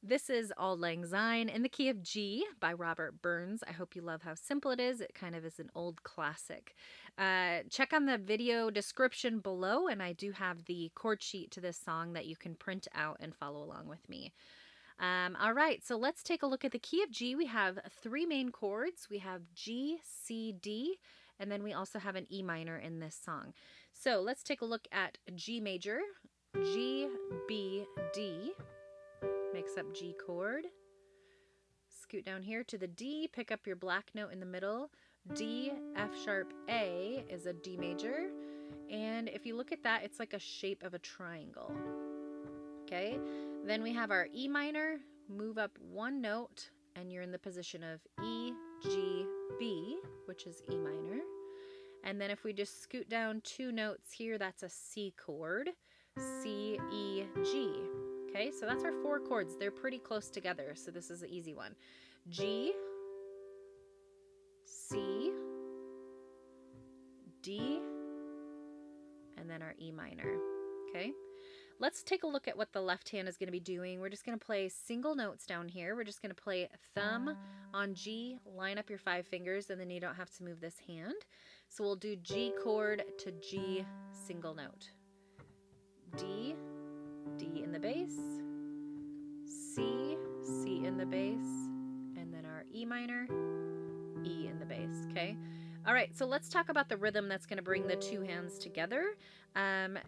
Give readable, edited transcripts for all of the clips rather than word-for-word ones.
This is Auld Lang Syne in the key of G by Robert Burns. I hope you love how simple it is. It kind of is an old classic. Check on the video description below, and I do have the chord sheet to this song that you can print out and follow along with me. All right, so let's take a look at the key of G. We have three main chords. We have G, C, D, and then we also have an E minor in this song. So let's take a look at G major. G, B, D makes up G chord. Scoot down here to the D, pick up your black note in the middle. D, F sharp, A is a D major. And if you look at that, it's like a shape of a triangle. Okay, then we have our E minor, move up one note, and you're in the position of E, G, B, which is E minor. And then if we just scoot down two notes here, that's a C chord, C, E, G. Okay, so that's our four chords. They're pretty close together, so this is an easy one. G, C, D, and then our E minor. Okay, let's take a look at what the left hand is going to be doing. We're just going to play single notes down here. We're just going to play thumb on G, line up your 5 fingers, and then you don't have to move this hand. So we'll do G chord to G single note. D, D in the bass, C, C in the bass, and then our E minor, E in the bass, okay? All right, so let's talk about the rhythm that's going to bring the two hands together.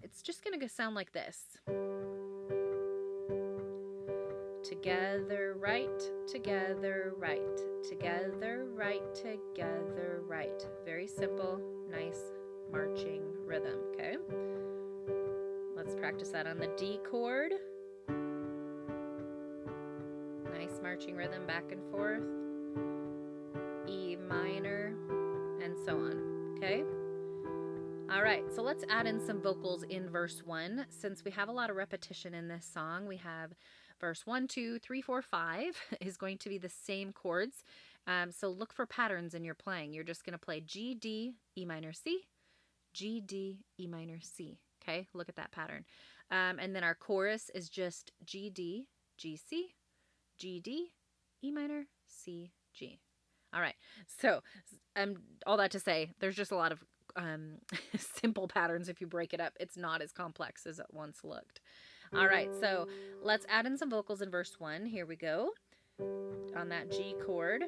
It's just going to sound like this. Together, right, together, right, together, right, together, right. Very simple, nice marching rhythm, okay? Let's practice that on the D chord. Nice marching rhythm back and forth. E minor, and so on, okay? All right, so let's add in some vocals in verse 1. Since we have a lot of repetition in this song, we have verse 1, 2, 3, 4, 5 is going to be the same chords. So look for patterns in your playing. You're just going to play G, D, E minor, C, G, D, E minor, C. Okay, look at that pattern. And then our chorus is just G, D, G, C, G, D, E minor, C, G. All right, so all that to say, there's just a lot of simple patterns. If you break it up, it's not as complex as it once looked. All right, so let's add in some vocals in verse 1. Here we go. On that G chord.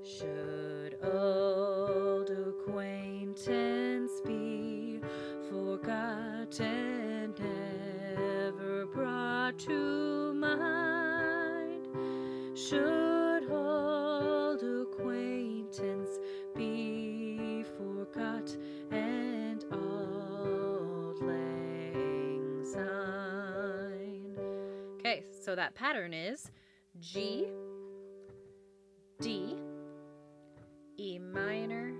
Should old acquaintance be forgotten, never brought to mind? Should old acquaintance be forgot and Auld Lang Syne? Okay, so that pattern is G, D, E minor,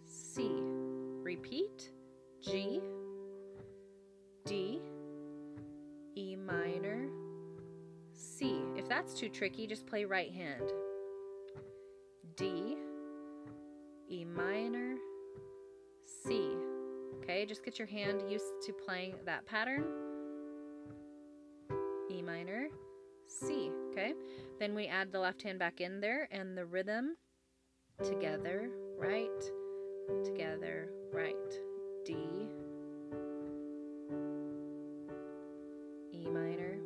C. Repeat, G, D, E minor, C. If that's too tricky, just play right hand. D, E minor, C. Okay, just get your hand used to playing that pattern. E minor, C. Okay, then we add the left hand back in there and the rhythm. Together, right, together, right. D, E minor,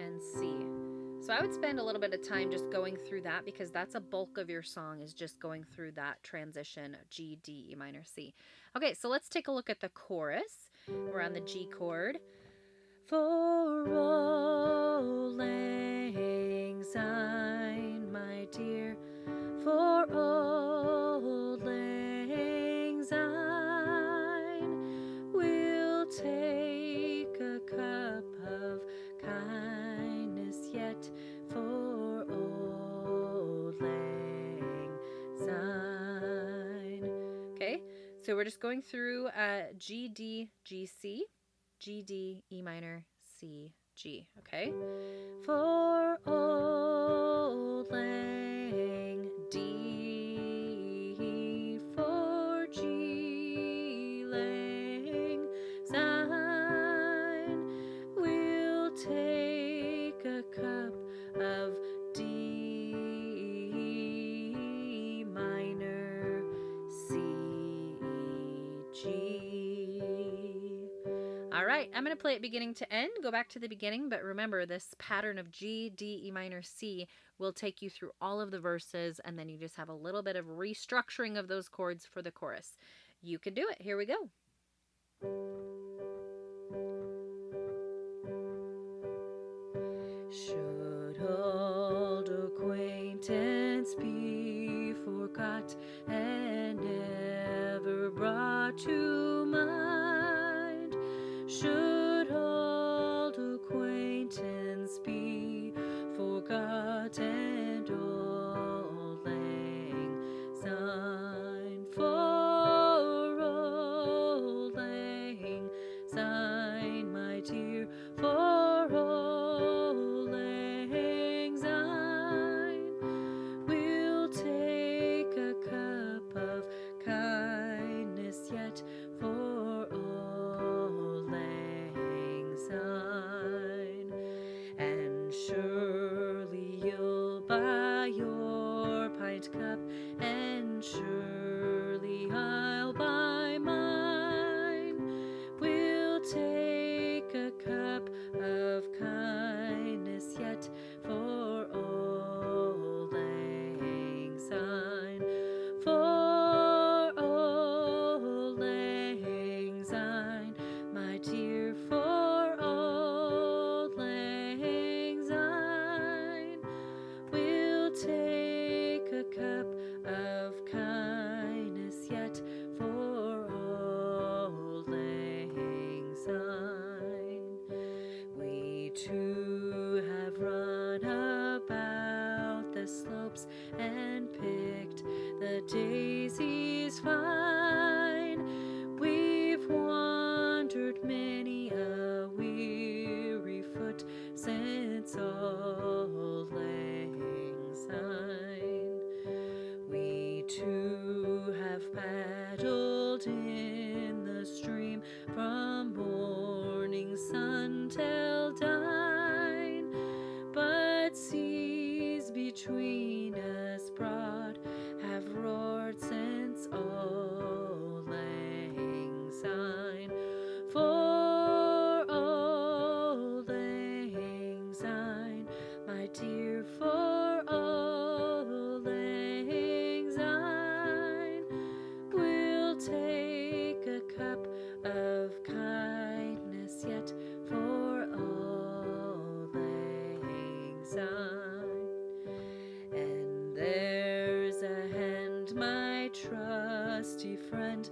and C. So I would spend a little bit of time just going through that because that's a bulk of your song is just going through that transition G, D, E minor, C. Okay, so let's take a look at the chorus. We're on the G chord. For Auld Lang Syne, my dear, for Auld Lang Syne, we'll take a cup of kindness yet for Auld Lang Syne. Okay, so we're just going through G, D, G, C, G, D, E minor, C, G, okay? For Auld Lang, D, for G, Lang Syne, we'll I'm going to play it beginning to end, go back to the beginning, but remember this pattern of G, D, E minor, C will take you through all of the verses, and then you just have a little bit of restructuring of those chords for the chorus. You can do it. Here we go. Should old acquaintance be forgot and never brought to mind? Should old acquaintance be forgot and old lang syne? For old lang syne, my dear, for old lang syne, we'll take a cup of kindness yet for old lang syne. And surely you'll buy your pint cup, and surely I'll buy mine. We'll take a cup of kindness yet for old lang syne. For old lang syne, my dear, for old lang syne, we'll take a cup of kindness yet for old lang syne. We too have run about the slopes and picked the daisies fine. We've wandered many a weary foot since old lang syne. We too have paddled in the stream from morning sun till dine, but seas between us broad have roared since old lang syne. For old lang syne, my dear, for old lang syne, we'll take a cup of kindness yet for old lang syne. And there's a hand, my trusty friend,